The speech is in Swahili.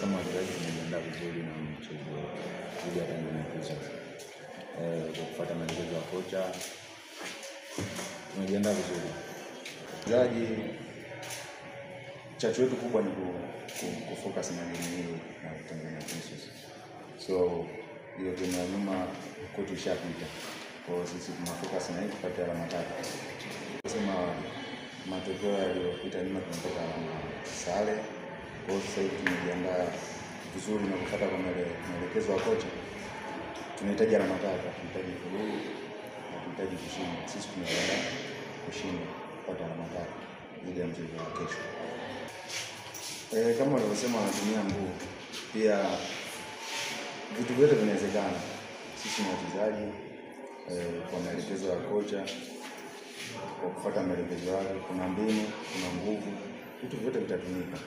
kama wachezaji tumejiandaa vizuri na mchezo dhidi ya Tanzania Prisons. Kwa kufuata maelekezo ya kocha tumejiandaa vizuri. Wachezaji chachu yetu kubwa ni kufocus na game hii na Tanzania Prisons. So hiyo game ya nyuma kwetu ishapita. Kwa sisi tunafocus na hii kupata alama 3. Nasema matokeo yaliyopita nyuma tunapata alama sare. Kwa sasa hivi tumejiandaa vizuri na kufuata kwa maelekezo ya kocha. Tunahitaji alama 3, tunahitaji kuruhusu na tunahitaji kushinda. Sisi tumejiandaa kushinda, kupata alama 3 ili ya mchezo wa kesho. Kama walivyosema wanatumia nguvu, pia vitu vyote vinawezekana. Sisi ni wachezaji kwa maelekezo ya kocha, kwa kufuata maelekezo yake, kuna mbinu, kuna nguvu, vitu vyote vitatumika.